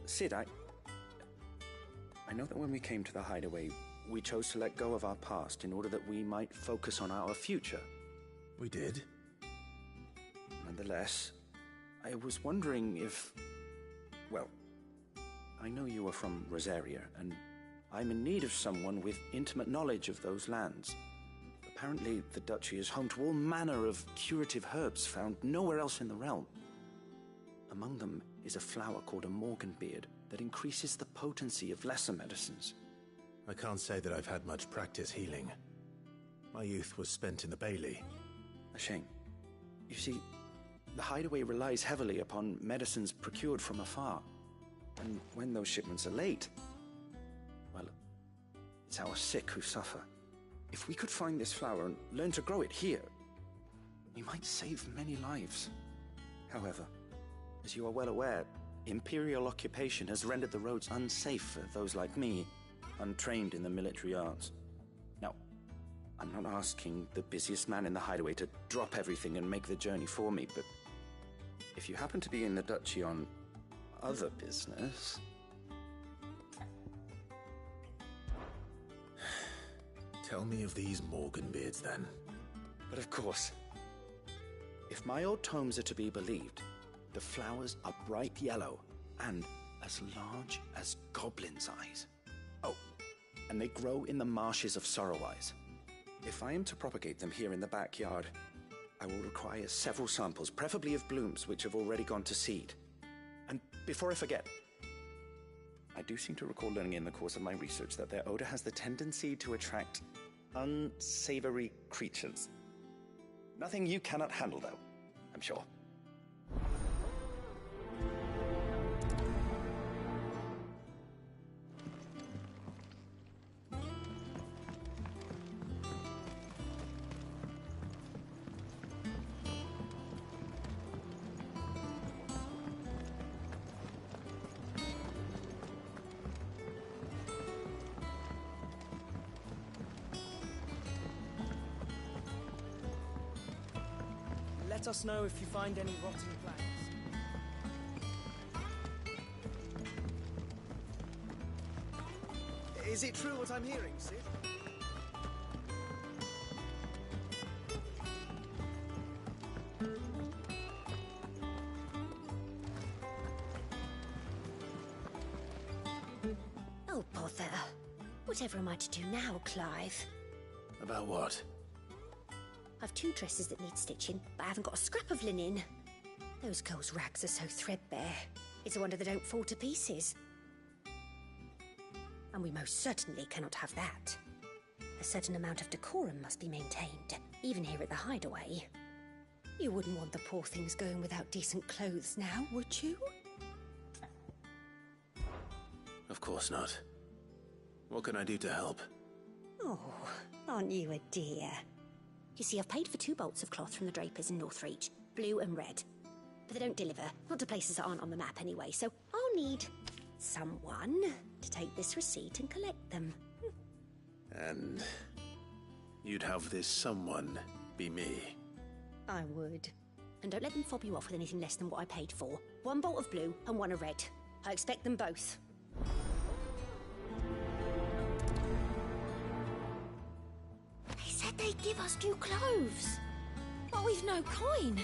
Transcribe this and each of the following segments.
Sid, I know that when we came to the hideaway, we chose to let go of our past in order that we might focus on our future. We did? Nonetheless, I was wondering if... Well, I know you are from Rosaria, and I'm in need of someone with intimate knowledge of those lands. Apparently, the duchy is home to all manner of curative herbs found nowhere else in the realm. Among them is a flower called a morganbeard that increases the potency of lesser medicines. I can't say that I've had much practice healing. My youth was spent in the Bailey. A shame. You see, the hideaway relies heavily upon medicines procured from afar. And when those shipments are late, well, it's our sick who suffer. If we could find this flower and learn to grow it here, we might save many lives. However, as you are well aware, Imperial occupation has rendered the roads unsafe for those like me, untrained in the military arts. Now, I'm not asking the busiest man in the hideaway to drop everything and make the journey for me, but if you happen to be in the duchy on other business... Tell me of these morganbeards, then. But of course. If my old tomes are to be believed, the flowers are bright yellow and as large as goblins' eyes. Oh, and they grow in the marshes of Sorrowise. If I am to propagate them here in the backyard, I will require several samples, preferably of blooms which have already gone to seed. And before I forget, I do seem to recall learning in the course of my research that their odor has the tendency to attract unsavory creatures. Nothing you cannot handle, though, I'm sure. Let us know if you find any rotting plants. Is it true what I'm hearing, Sid? Oh, bother. Whatever am I to do now, Clive? About what? I've 2 dresses that need stitching, but I haven't got a scrap of linen. Those girls' rags are so threadbare. It's a wonder they don't fall to pieces. And we most certainly cannot have that. A certain amount of decorum must be maintained, even here at the hideaway. You wouldn't want the poor things going without decent clothes now, would you? Of course not. What can I do to help? Oh, aren't you a dear? You see, I've paid for 2 bolts of cloth from the drapers in Northreach, blue and red. But they don't deliver, not to places that aren't on the map anyway, so I'll need someone to take this receipt and collect them. And you'd have this someone be me? I would. And don't let them fob you off with anything less than what I paid for. 1 bolt of blue and 1 of red. I expect them both. They said they'd give us new clothes, but we've no coin.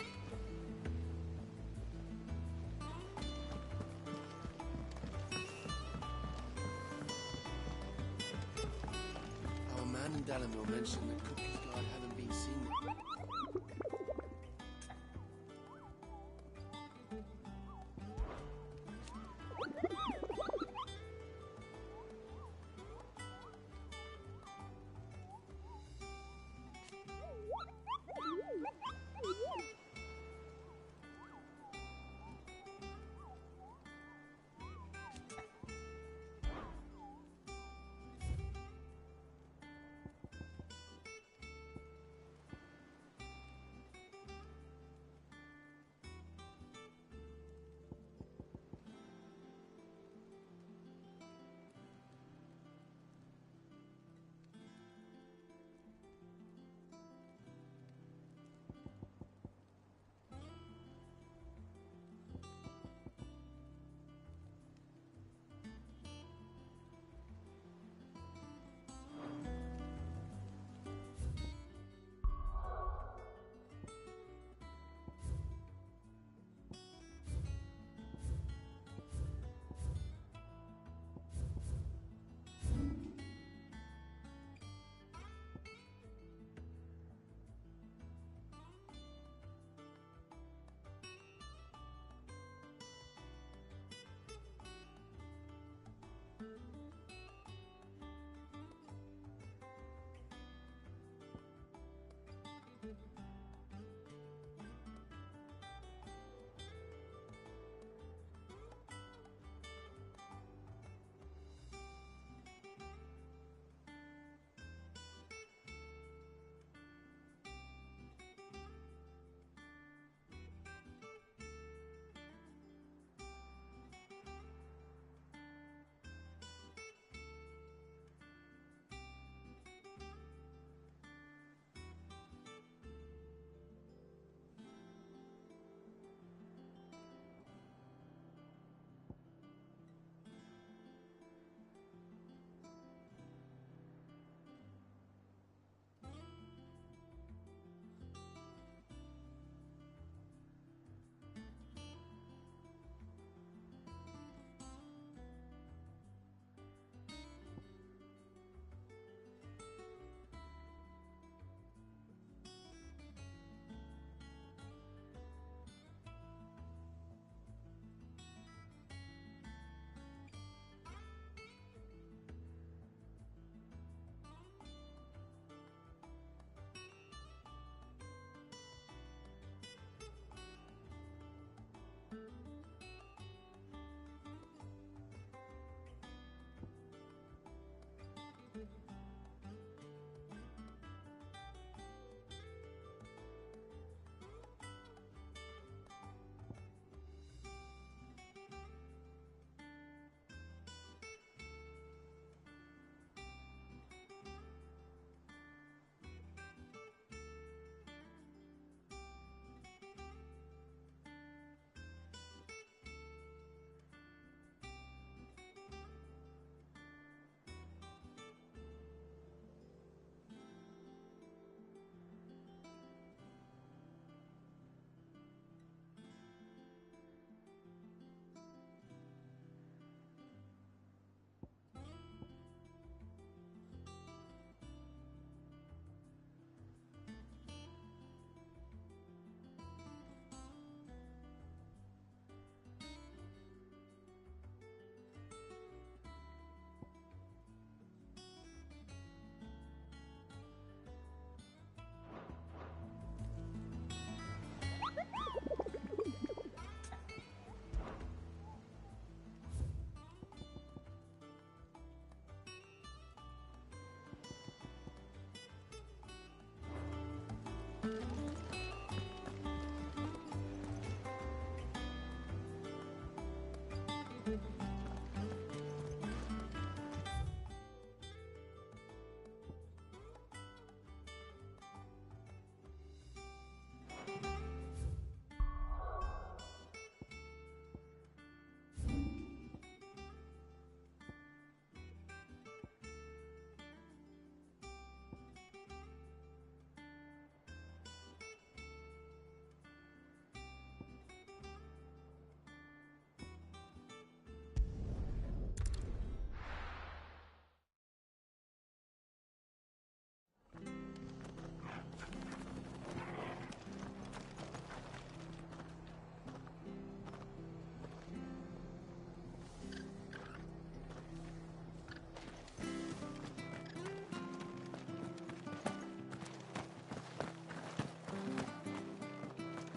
Our man in Dalamore mentioned that Cookie's guard hadn't been seen.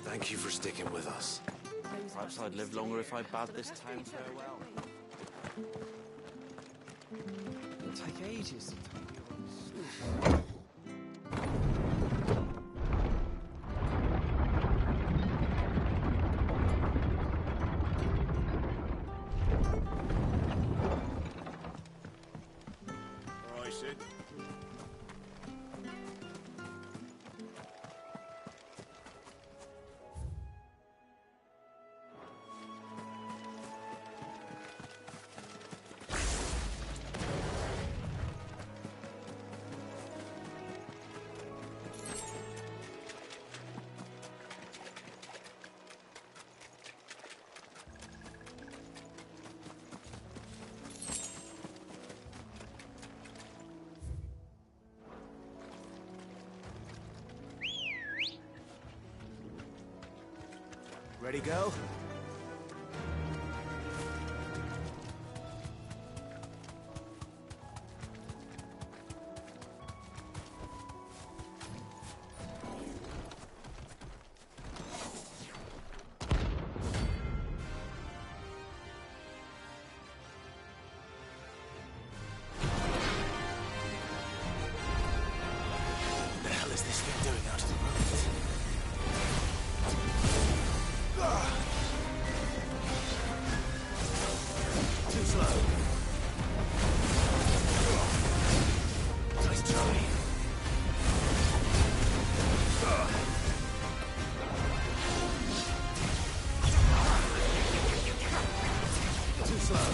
Thank you for sticking with us. Perhaps I'd live longer if I bade this town farewell. It'll take ages to take yours. All right, Sid. Ready, go? What the hell is this thing doing out of the road? Too slow. Nice try. Too slow.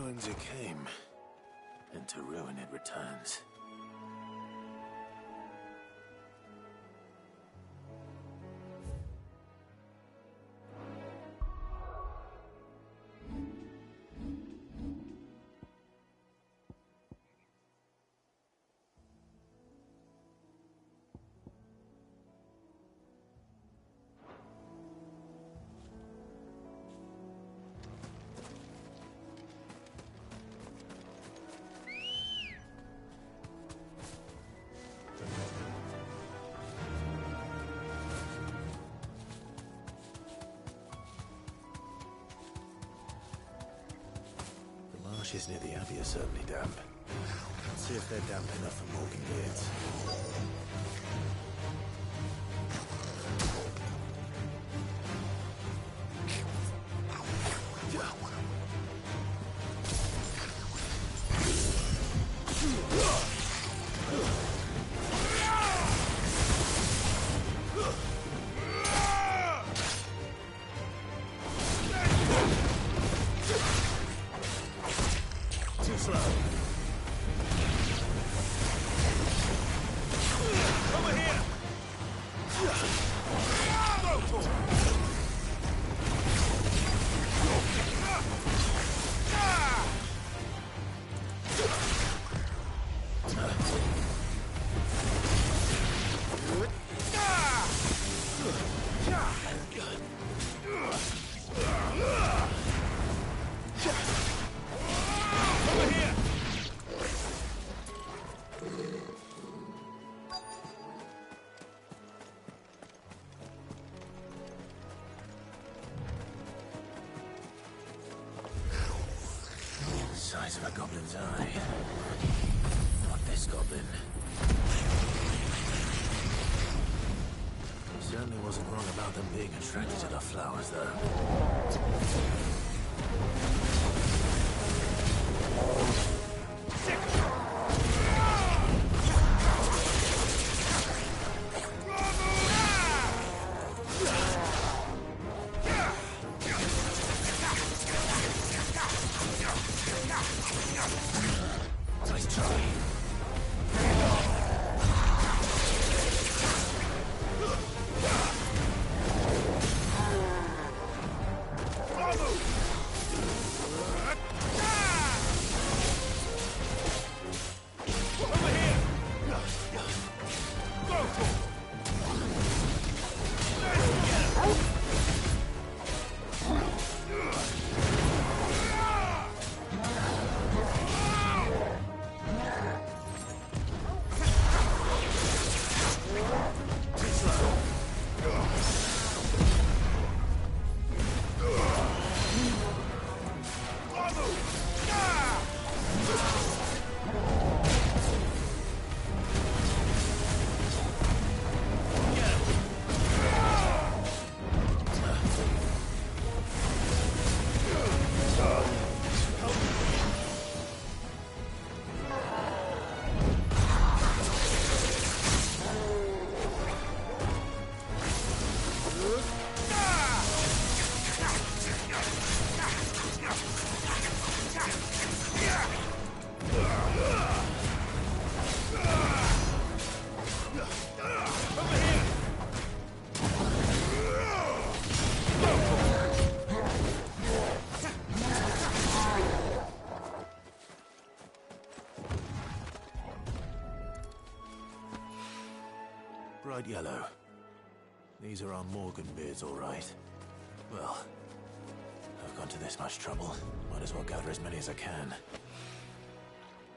ruins it came, and to ruin it returns. Marshes near the Abbey are certainly damp. Let's see if they're damp enough for Morgan beards. Size of a goblin's eye. Not this goblin. Certainly wasn't wrong about them being attracted to the flowers, though. Nice try. Bright yellow. These are our Morgan beards, all right. Well, I've gone to this much trouble. Might as well gather as many as I can.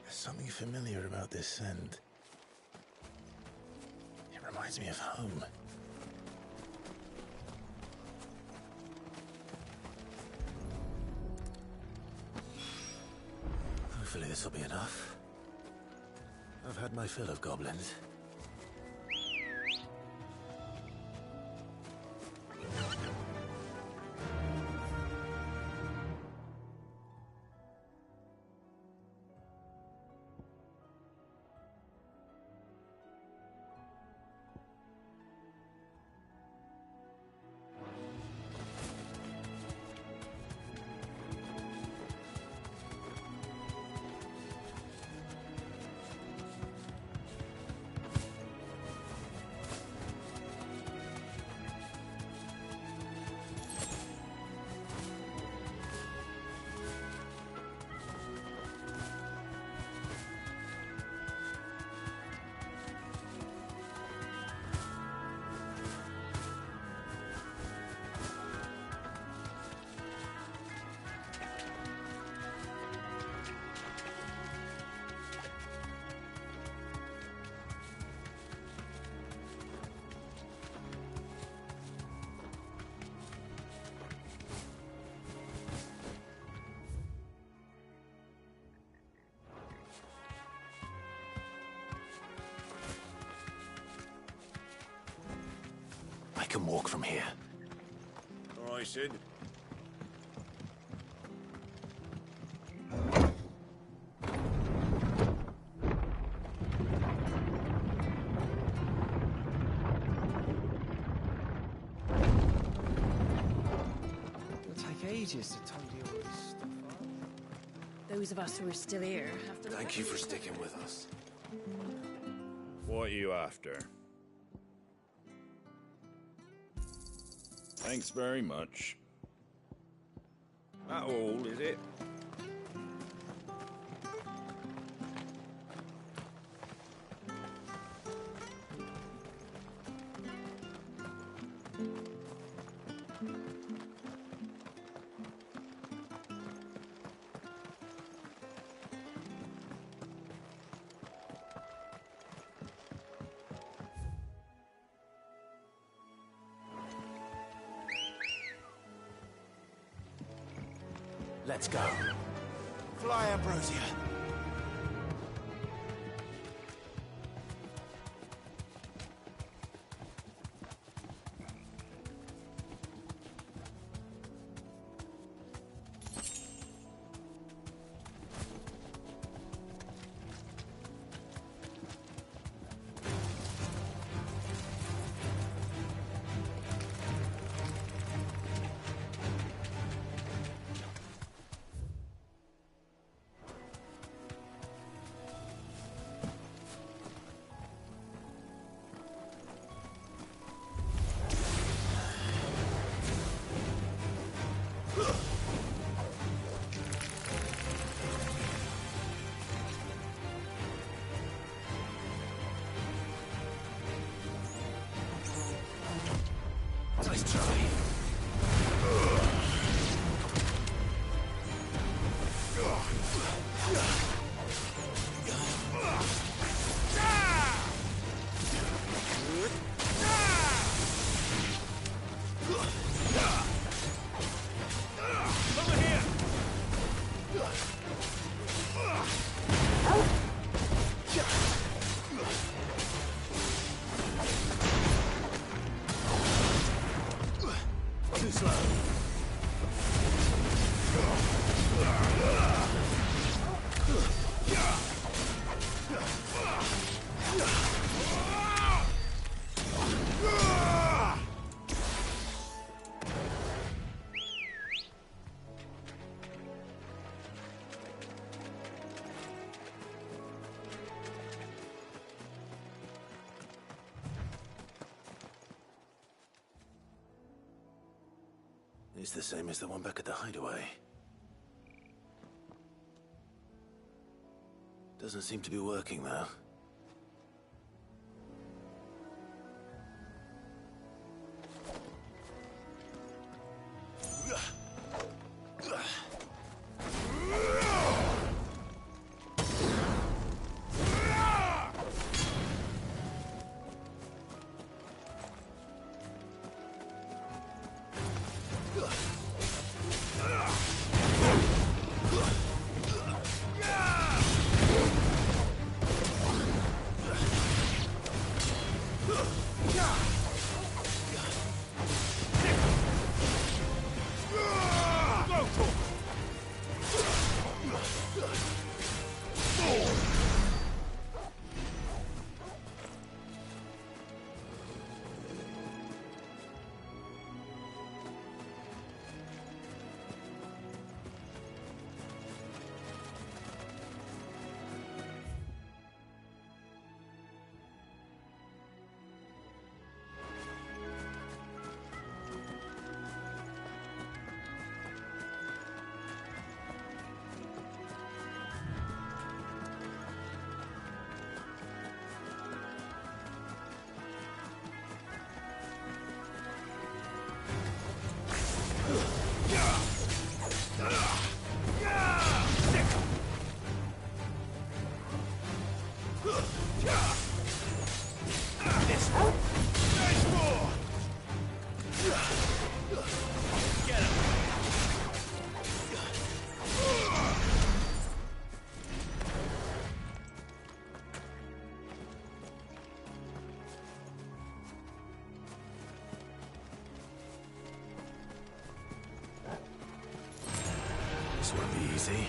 There's something familiar about this scent. It reminds me of home. Hopefully this will be enough. I've had my fill of goblins. can walk from here. All right, Sid. It'll take ages to tidy all this stuff up. Those of us who are still here have to... Thank you for sticking with us. What are you after? Thanks very much. That all, is it? Let's go. Fly, Ambrosia. Nice try. Too slow. It's the same as the one back at the hideaway. Doesn't seem to be working, though. This won't be easy.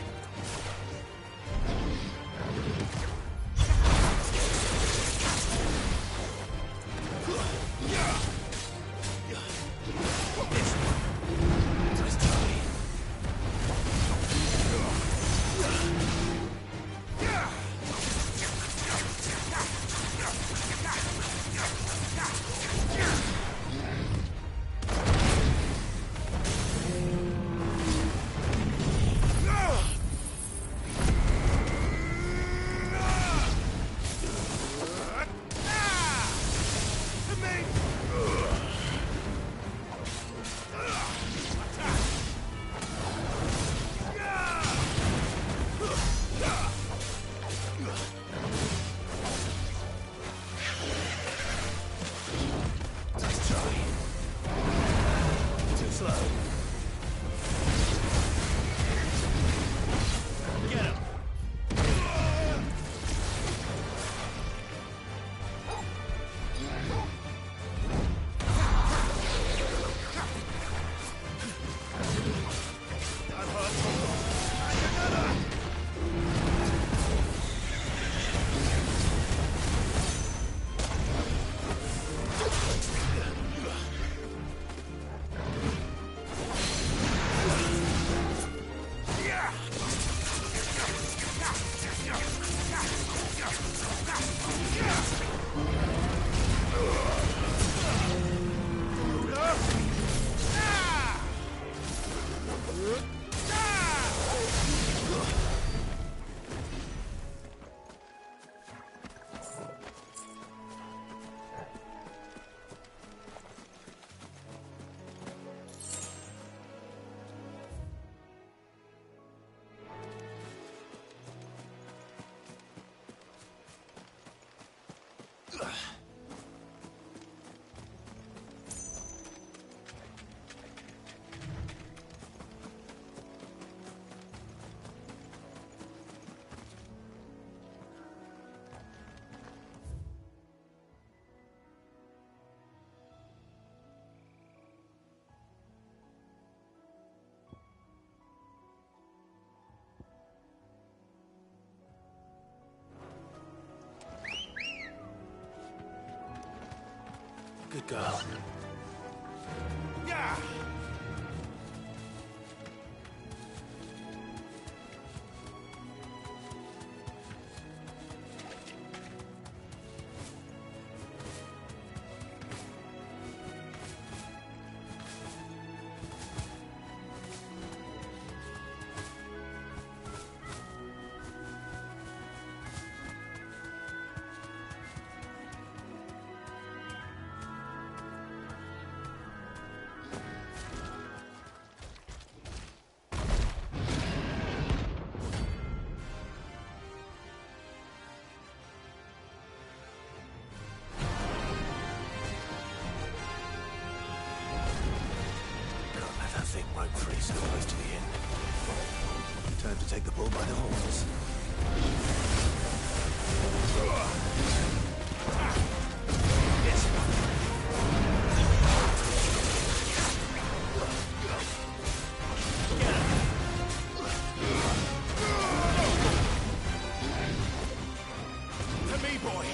Good girl. Yeah! Thing broke free so close to the end. Time to take the bull by the horns. To me, boy.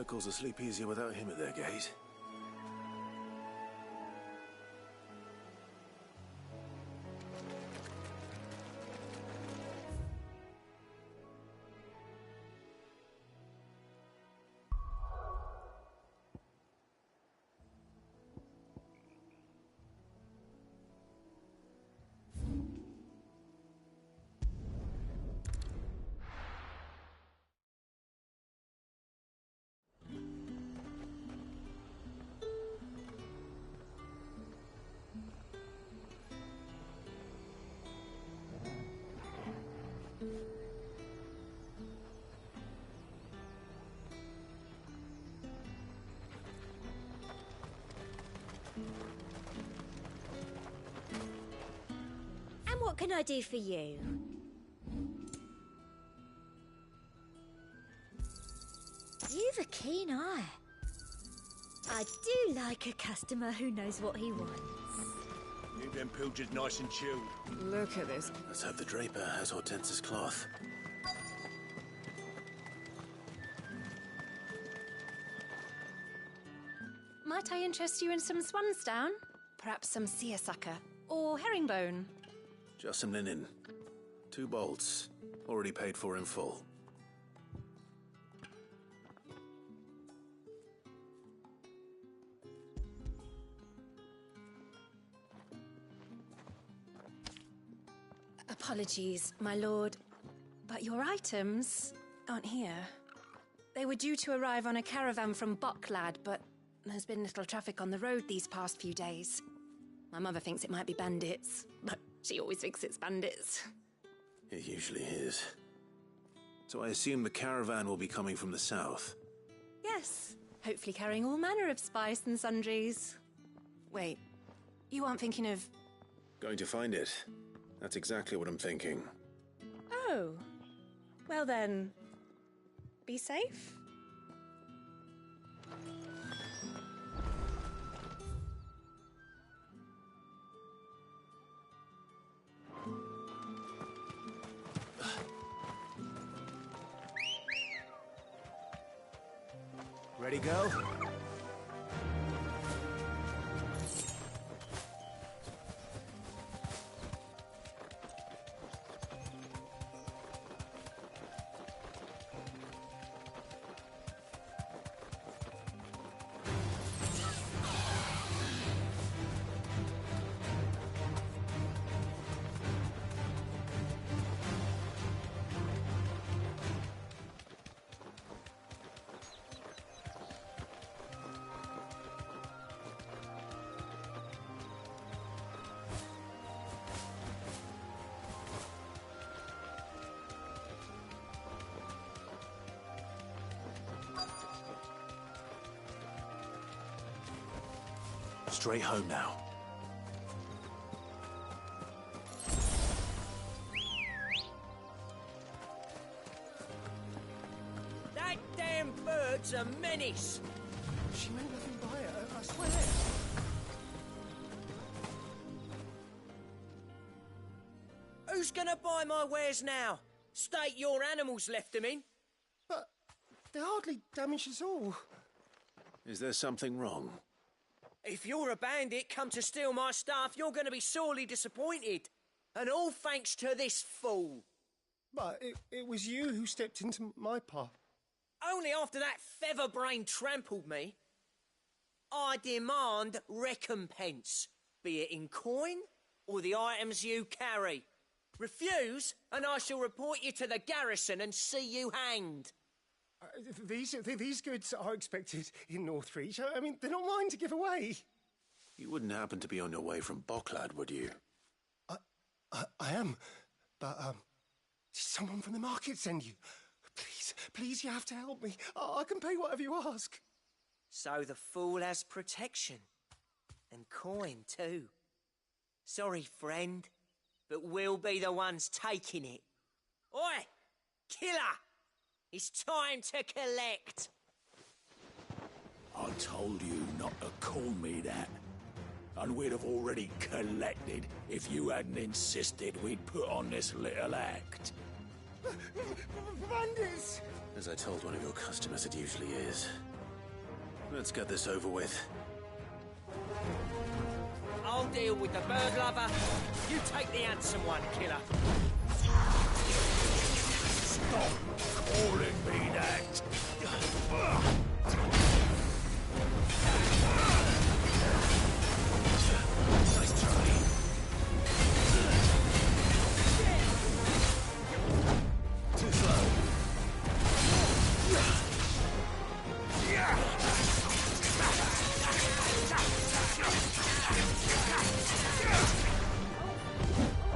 locals will sleep easier without him at their gate. And what can I do for you? You've a keen eye. I do like a customer who knows what he wants. Keep them pilgers nice and chilled. Look at this. Let's hope the draper has Hortense's cloth. Might I interest you in some swansdown? Perhaps some seersucker or herringbone? Just some linen. 2 bolts. Already paid for in full. Apologies, my lord, but your items aren't here. They were due to arrive on a caravan from Bocklad, but there's been little traffic on the road these past few days. My mother thinks it might be bandits, but she always thinks it's bandits. It usually is. So I assume the caravan will be coming from the south. Yes, hopefully carrying all manner of spice and sundries. Wait, you aren't thinking of... Going to find it. That's exactly what I'm thinking. Oh, well then, be safe. Ready, go? Straight home now. That damn bird's a menace. She meant nothing by it, I swear. Who's gonna buy my wares now? State your animals left them in. But they hardly damaged us all. Is there something wrong? If you're a bandit come to steal my stuff, you're gonna be sorely disappointed. And all thanks to this fool. But it was you who stepped into my path. Only after that feather-brain trampled me. I demand recompense, be it in coin or the items you carry. Refuse, and I shall report you to the garrison and see you hanged. These goods are expected in Northreach. I mean, they're not mine to give away. You wouldn't happen to be on your way from Bocklad, would you? I am, but did someone from the market send you? Please, you have to help me. I can pay whatever you ask. So the fool has protection. And coin, too. Sorry, friend, but we'll be the ones taking it. Oi! Killer! It's time to collect! I told you not to call me that. And we'd have already collected if you hadn't insisted we'd put on this little act. Bandits! As I told one of your customers, it usually is. Let's get this over with. I'll deal with the bird lover. You take the handsome one, killer. Stop calling me that! Nice try. Too slow.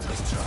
Nice try.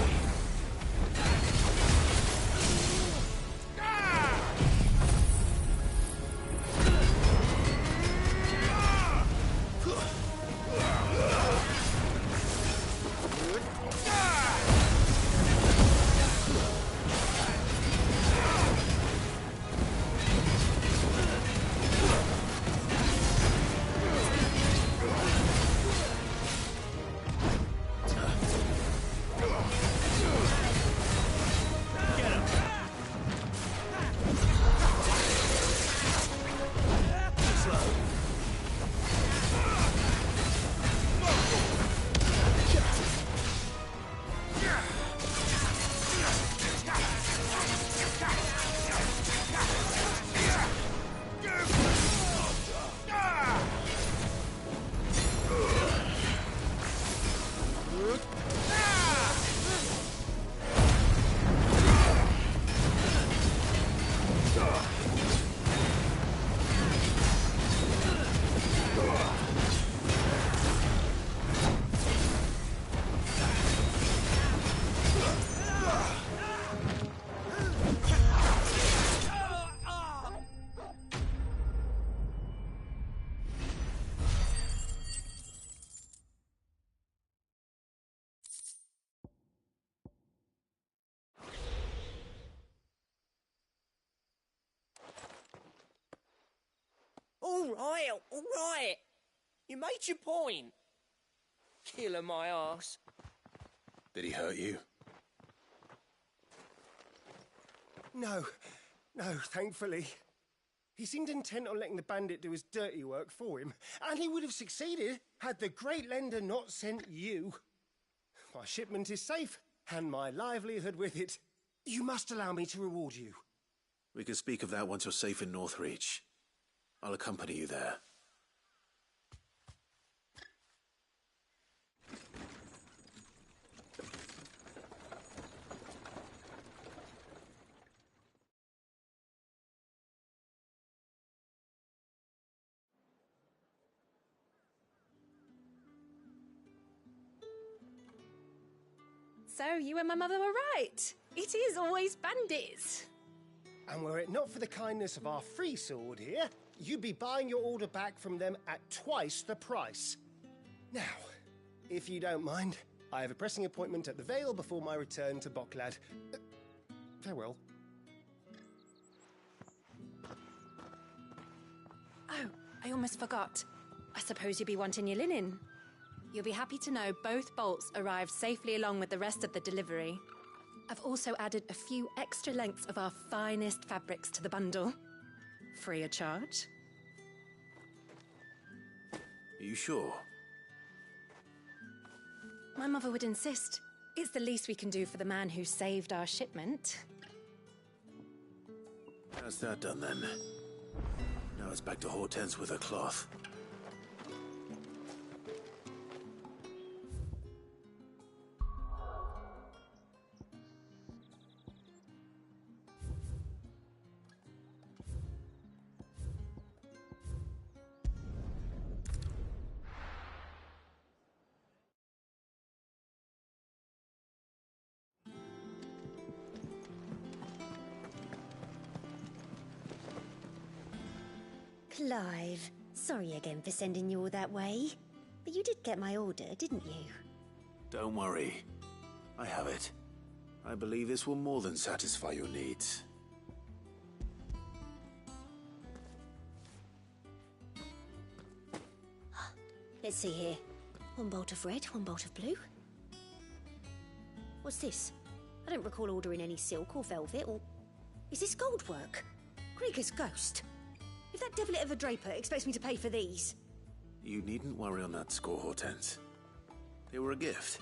All right. You made your point. Killer my ass. Did he hurt you? No, thankfully. He seemed intent on letting the bandit do his dirty work for him, and he would have succeeded had the Great Lender not sent you. My shipment is safe, and my livelihood with it. You must allow me to reward you. We can speak of that once you're safe in Northreach. I'll accompany you there. So, you and my mother were right. It is always bandits. And were it not for the kindness of our free sword here, you'd be buying your order back from them at twice the price. Now, if you don't mind, I have a pressing appointment at the Vale before my return to Bocklad. Farewell. Oh, I almost forgot. I suppose you'll be wanting your linen. You'll be happy to know both bolts arrived safely along with the rest of the delivery. I've also added a few extra lengths of our finest fabrics to the bundle. Free of charge. Are you sure? My mother would insist. It's the least we can do for the man who saved our shipment. How's that done then? Now it's back to Hortense with her cloth. Clive, sorry again for sending you all that way. But you did get my order, didn't you? Don't worry. I have it. I believe this will more than satisfy your needs. Let's see here. One bolt of red, one bolt of blue. What's this? I don't recall ordering any silk or velvet or... Is this gold work? Krieger's ghost? If that devilit of a draper expects me to pay for these... You needn't worry on that score, Hortense. They were a gift.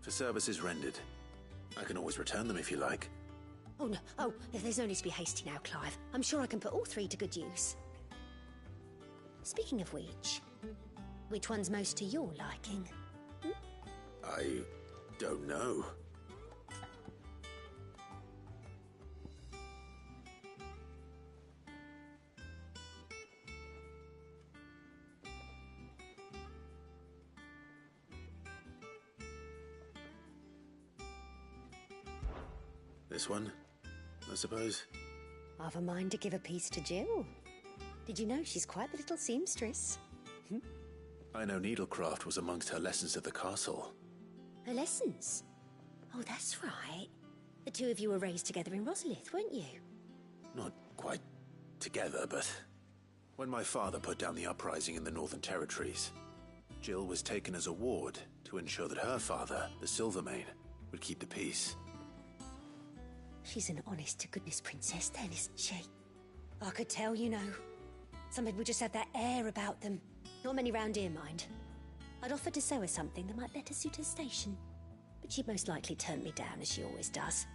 For services rendered. I can always return them if you like. Oh, no. Oh, there's no need to be hasty now, Clive. I'm sure I can put all three to good use. Speaking of which one's most to your liking? I don't know. This one, I suppose. I've a mind to give a piece to Jill. Did you know she's quite the little seamstress? I know needlecraft was amongst her lessons at the castle. Her lessons? Oh, that's right. The two of you were raised together in Rosalith, weren't you? Not quite together, but when my father put down the uprising in the Northern Territories, Jill was taken as a ward to ensure that her father, the Silvermane, would keep the peace. She's an honest-to-goodness princess then, isn't she? I could tell, you know. Some people just have that air about them. Not many round here, mind. I'd offered to sew her something that might better suit her station. But she'd most likely turn me down, as she always does.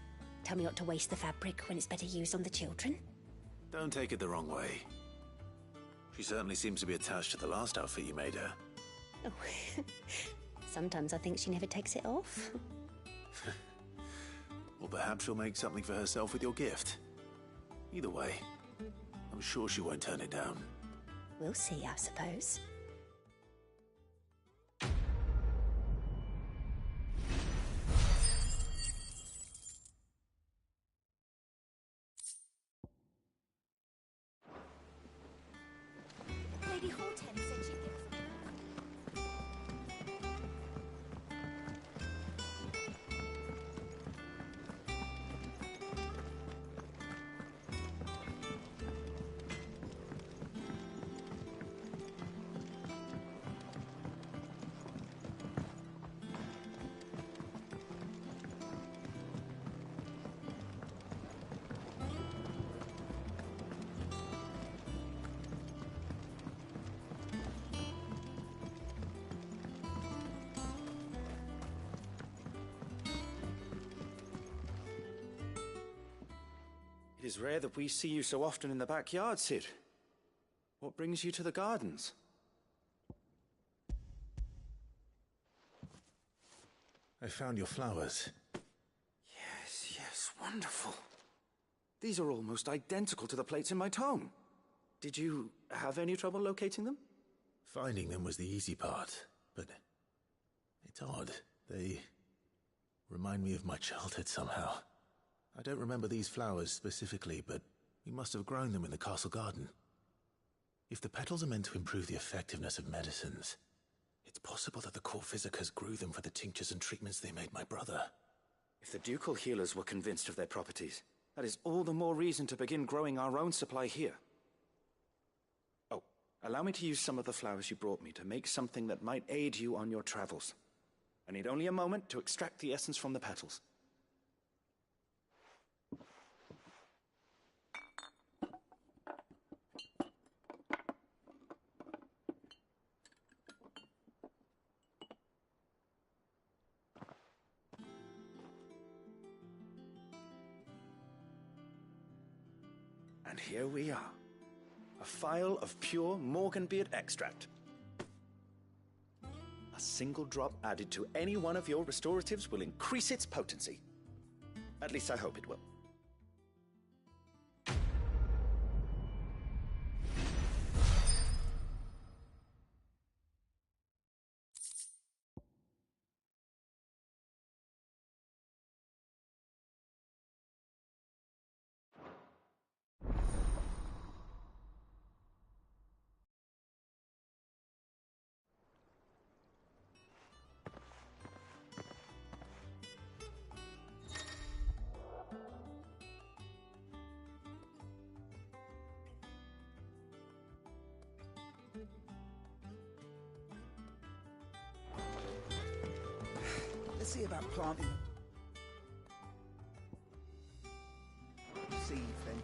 Tell me not to waste the fabric when it's better used on the children. Don't take it the wrong way. She certainly seems to be attached to the last outfit you made her. Oh, sometimes I think she never takes it off. Or perhaps she'll make something for herself with your gift. Either way, I'm sure she won't turn it down. We'll see, I suppose. Lady Hortense said she'd give us... It is rare that we see you so often in the backyard, Cid. What brings you to the gardens? I found your flowers. Yes, wonderful. These are almost identical to the plates in my tome. Did you have any trouble locating them? Finding them was the easy part, but it's odd. They remind me of my childhood somehow. I don't remember these flowers specifically, but we must have grown them in the castle garden. If the petals are meant to improve the effectiveness of medicines, it's possible that the court physicers grew them for the tinctures and treatments they made my brother. If the ducal healers were convinced of their properties, that is all the more reason to begin growing our own supply here. Oh, allow me to use some of the flowers you brought me to make something that might aid you on your travels. I need only a moment to extract the essence from the petals. And here we are. A phial of pure Morganbeard extract. A single drop added to any one of your restoratives will increase its potency. At least I hope it will. Let's see about planting seeds then.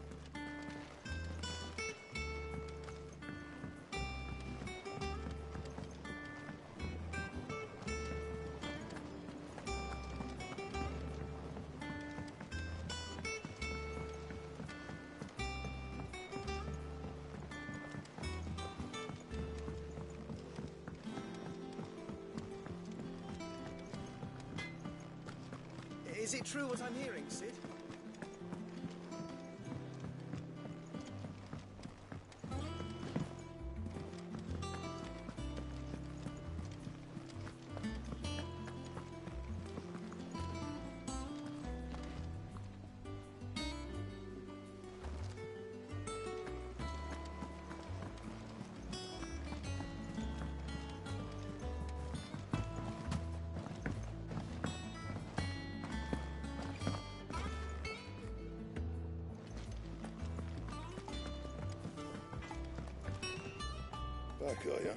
Is it true what I'm hearing, Sid? Back, are you?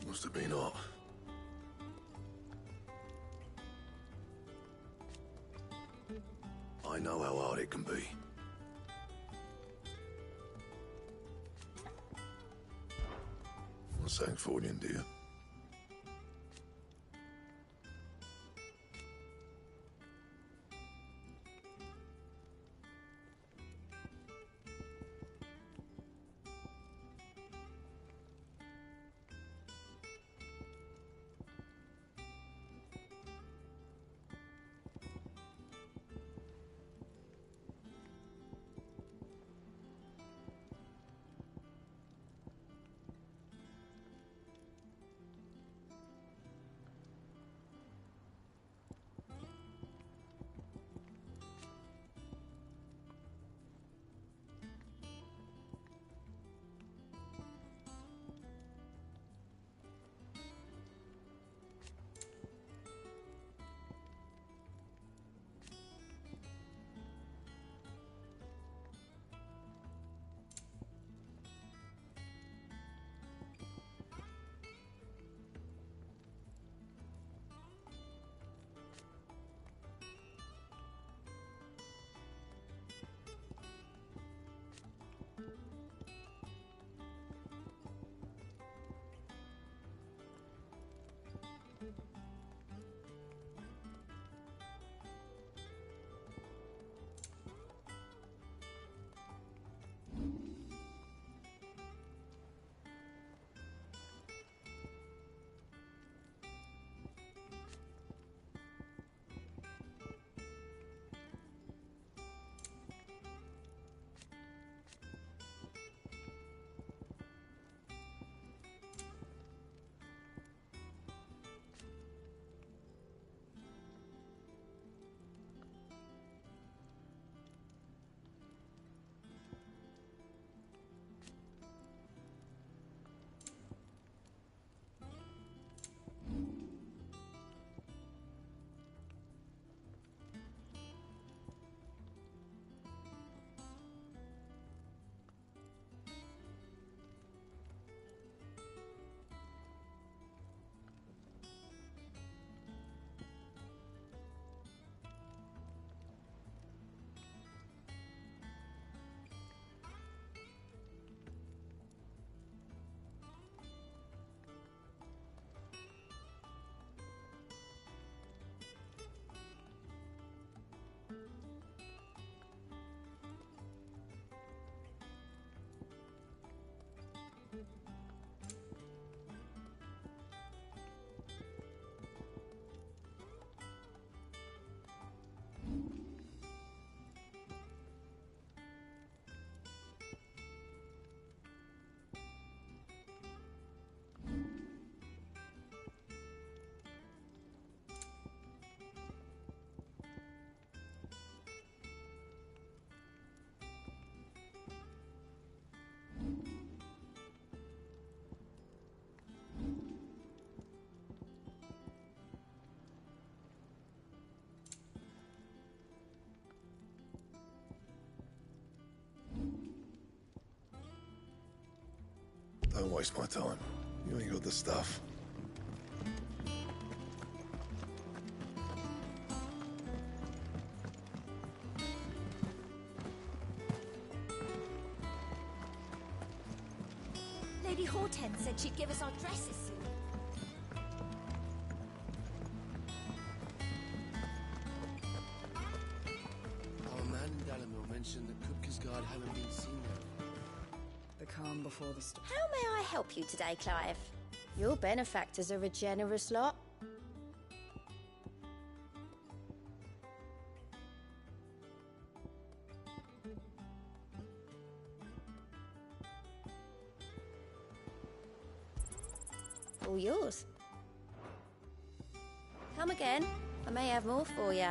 Must have been hot. I know how hard it can be. What's that for you, dear? Don't waste my time. You ain't got the stuff. Lady Hortense said she'd give us our dresses soon. Our man in Dalamil mentioned that Kupka's guard hadn't been seen there. The calm before the storm. How may I help you today, Clive? Your benefactors are a generous lot. yours. Come again. I may have more for you.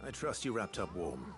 I trust you wrapped up warm.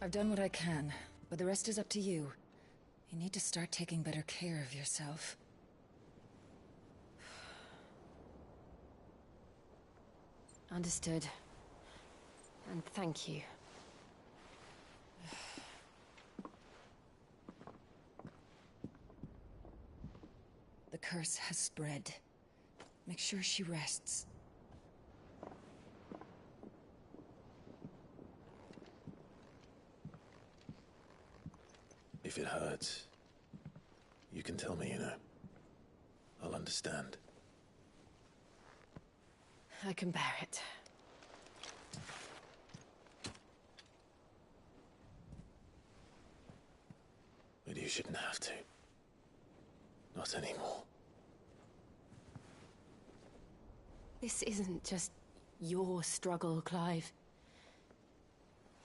I've done what I can, but the rest is up to you. You need to start taking better care of yourself. Understood. And thank you. The curse has spread. Make sure she rests. If it hurts, you can tell me, you know. I'll understand. I can bear it. But you shouldn't have to. Not anymore. This isn't just your struggle, Clive.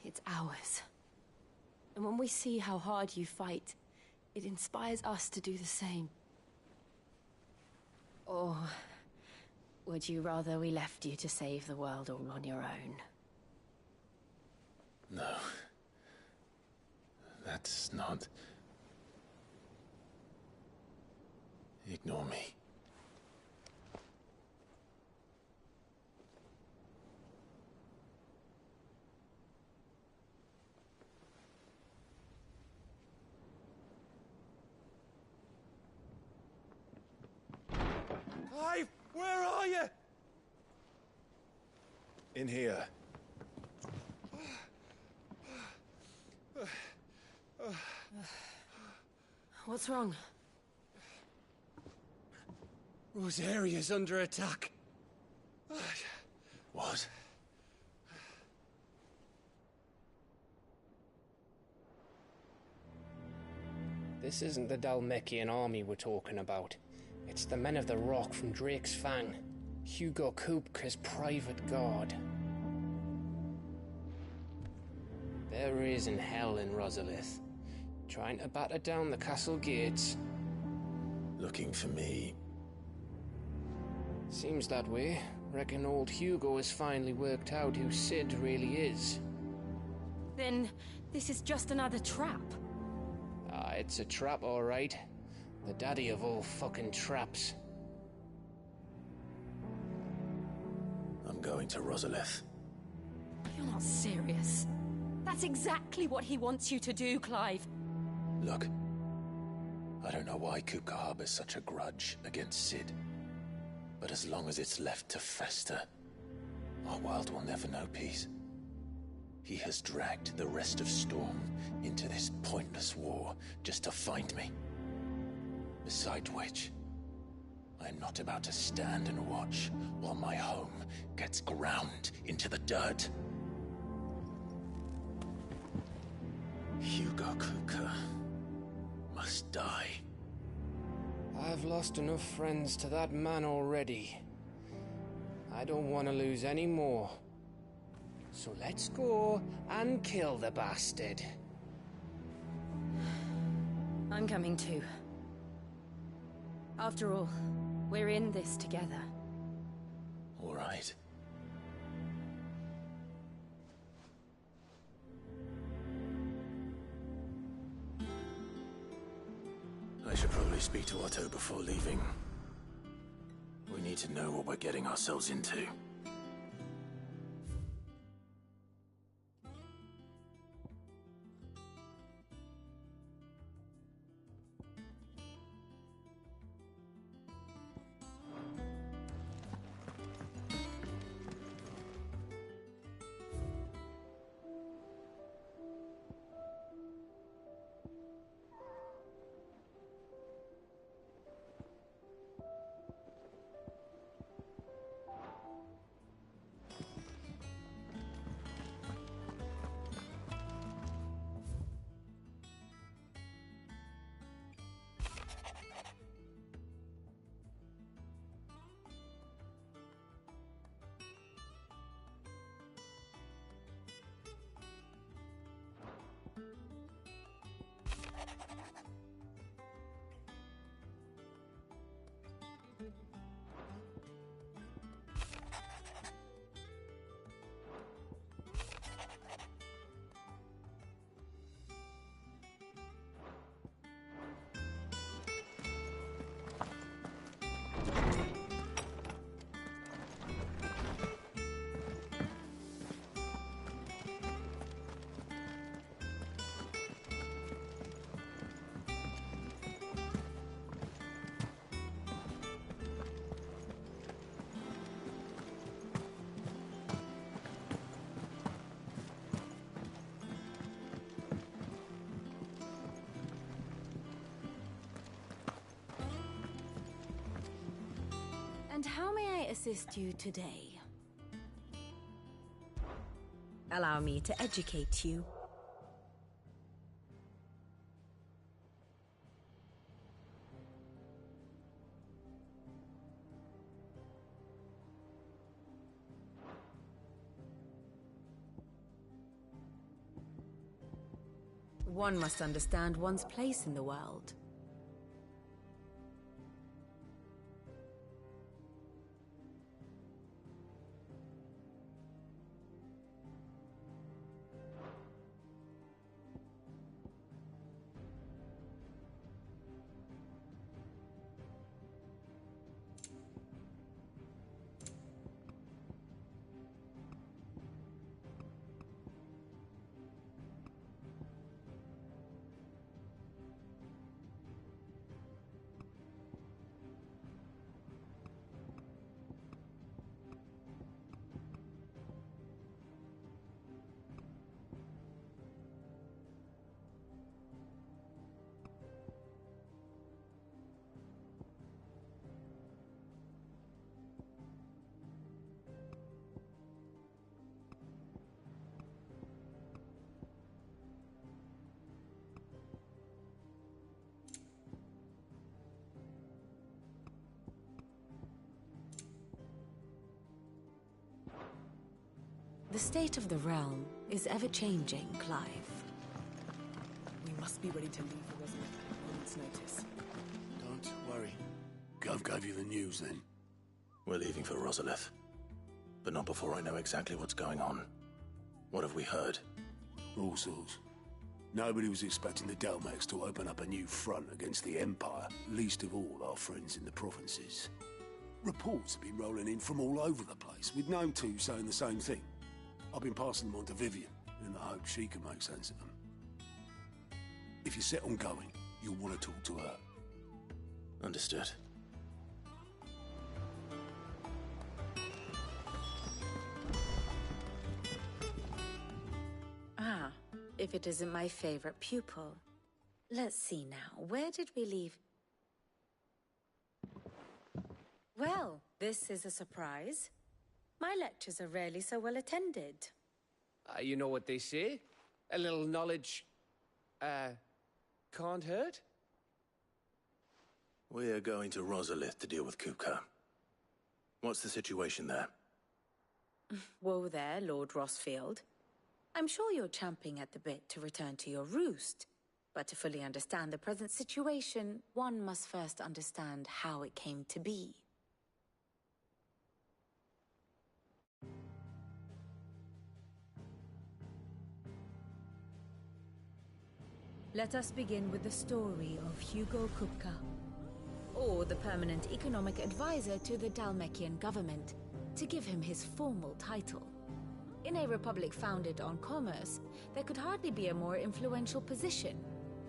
It's ours. And when we see how hard you fight, it inspires us to do the same. Or would you rather we left you to save the world all on your own? No. That's not... Ignore me. Clive, where are you? In here. What's wrong? Rosaria's under attack. What? This isn't the Dalmekian army we're talking about. It's the men of the Rock from Drake's Fang. Hugo Kupka's private guard. There is in hell in Rosalith, trying to batter down the castle gates. Looking for me. Seems that way. Reckon old Hugo has finally worked out who Sid really is. Then this is just another trap. Ah, it's a trap, all right. The daddy of all fucking traps. I'm going to Rosalith. You're not serious. That's exactly what he wants you to do, Clive. Look, I don't know why Kupka harbors such a grudge against Sid. But as long as it's left to fester, our world will never know peace. He has dragged the rest of Storm into this pointless war just to find me. Besides which, I am not about to stand and watch while my home gets ground into the dirt. Hugo Kupka must die. I've lost enough friends to that man already. I don't want to lose any more. So let's go and kill the bastard. I'm coming too. After all, we're in this together. All right. I should probably speak to Otto before leaving. We need to know what we're getting ourselves into. And how may I assist you today? Allow me to educate you. One must understand one's place in the world. The state of the realm is ever-changing, Clive. We must be ready to leave for Rosamund at a moment's notice. Don't worry. Gov gave you the news, then? We're leaving for Rosalith. But not before I know exactly what's going on. What have we heard? All sorts. Nobody was expecting the Delmex to open up a new front against the Empire, least of all our friends in the provinces. Reports have been rolling in from all over the place, with no two saying the same thing. I've been passing them on to Vivian, in the hope she can make sense of them. If you're set on going, you'll want to talk to her. Understood. Ah, if it isn't my favorite pupil. Let's see now, where did we leave? Well, this is a surprise. My lectures are rarely so well attended. You know what they say? A little knowledge, can't hurt? We're going to Rosalith to deal with Kupka. What's the situation there? Whoa there, Lord Rossfield. I'm sure you're champing at the bit to return to your roost. But to fully understand the present situation, one must first understand how it came to be. Let us begin with the story of Hugo Kupka. or the permanent economic advisor to the Dhalmekian government, to give him his formal title. In a republic founded on commerce, there could hardly be a more influential position.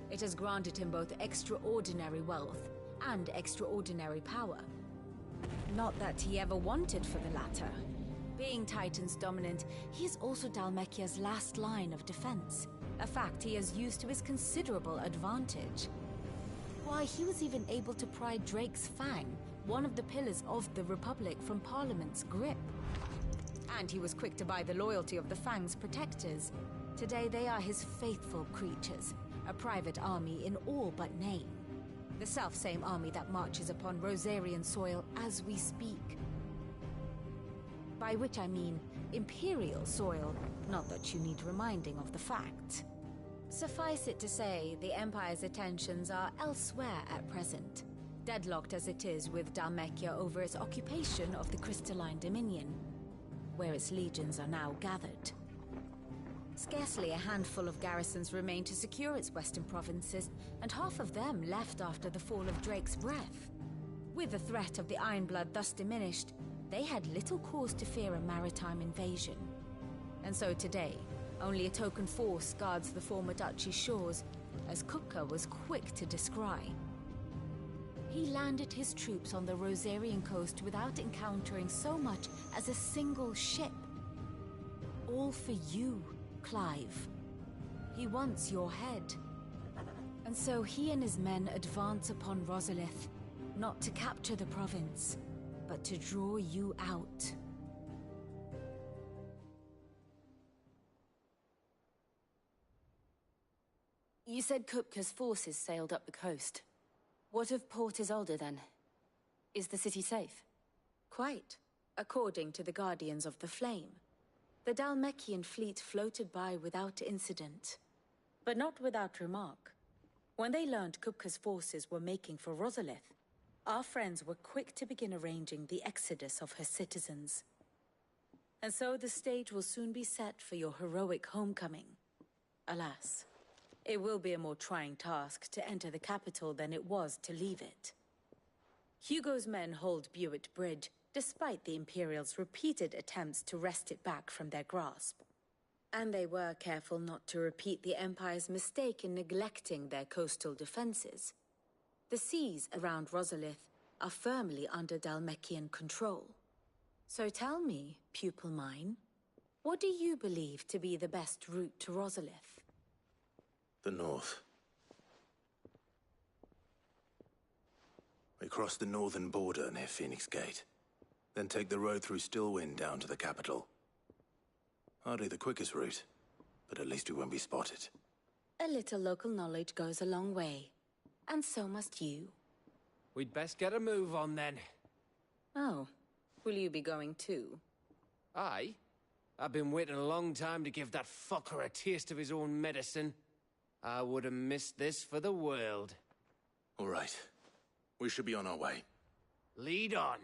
It has granted him both extraordinary wealth and extraordinary power. Not that he ever wanted for the latter. Being Titan's dominant, he is also Dhalmekia's last line of defense, a fact he has used to his considerable advantage. Why, he was even able to pry Drake's Fang, one of the pillars of the Republic, from Parliament's grip. And he was quick to buy the loyalty of the Fang's protectors. Today they are his faithful creatures, a private army in all but name. The self-same army that marches upon Rosarian soil as we speak. By which I mean Imperial soil, not that you need reminding of the fact. Suffice it to say, the Empire's attentions are elsewhere at present, deadlocked as it is with Dhalmekia over its occupation of the Crystalline Dominion, where its legions are now gathered. Scarcely a handful of garrisons remain to secure its western provinces, and half of them left after the fall of Drake's Breath. With the threat of the Ironblood thus diminished, they had little cause to fear a maritime invasion. And so today, only a token force guards the former duchy's shores, as Kupka was quick to descry. He landed his troops on the Rosarian coast without encountering so much as a single ship. All for you, Clive. He wants your head. And so he and his men advance upon Rosalith, not to capture the province, but to draw you out. You said Kupka's forces sailed up the coast. What of Port Isolde, then? Is the city safe? Quite, according to the Guardians of the Flame. The Dhalmekian fleet floated by without incident, but not without remark. When they learned Kupka's forces were making for Rosalith, our friends were quick to begin arranging the exodus of her citizens. And so the stage will soon be set for your heroic homecoming. Alas, it will be a more trying task to enter the capital than it was to leave it. Hugo's men hold Buett Bridge, despite the Imperials' repeated attempts to wrest it back from their grasp. And they were careful not to repeat the Empire's mistake in neglecting their coastal defenses. The seas around Rosalith are firmly under Dhalmekian control. So tell me, pupil mine, what do you believe to be the best route to Rosalith? The north. We cross the northern border near Phoenix Gate, then take the road through Stillwind down to the capital. Hardly the quickest route, but at least we won't be spotted. A little local knowledge goes a long way, and so must you. We'd best get a move on then. Oh, will you be going too? Aye. I've been waiting a long time to give that fucker a taste of his own medicine. I would have missed this for the world. All right. We should be on our way. Lead on.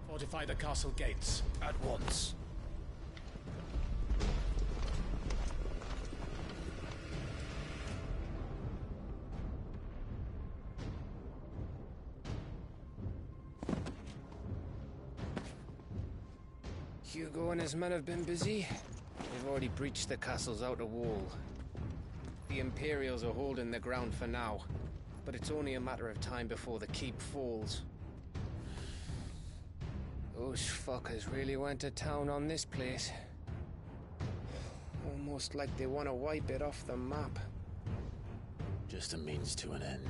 Fortify the castle gates at once. Hugo and his men have been busy. They've already breached the castle's outer wall. The Imperials are holding the ground for now, but it's only a matter of time before the keep falls. Those fuckers really went to town on this place. Almost like they want to wipe it off the map. Just a means to an end.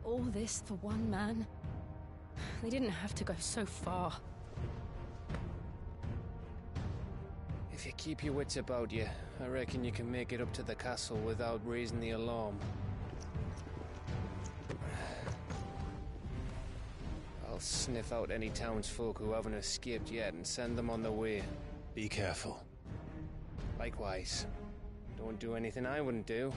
All this for one man? They didn't have to go so far. If you keep your wits about you, I reckon you can make it up to the castle without raising the alarm. I'll sniff out any townsfolk who haven't escaped yet and send them on their way. Be careful. Likewise. Don't do anything I wouldn't do.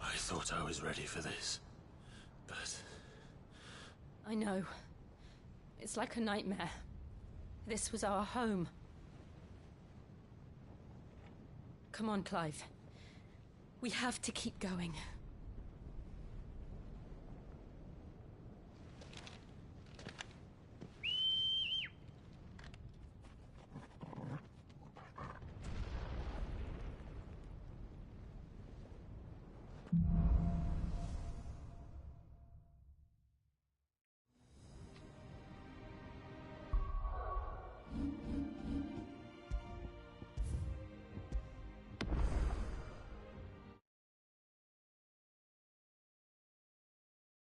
I thought I was ready for this, but... I know. It's like a nightmare. This was our home. Come on, Clive. We have to keep going.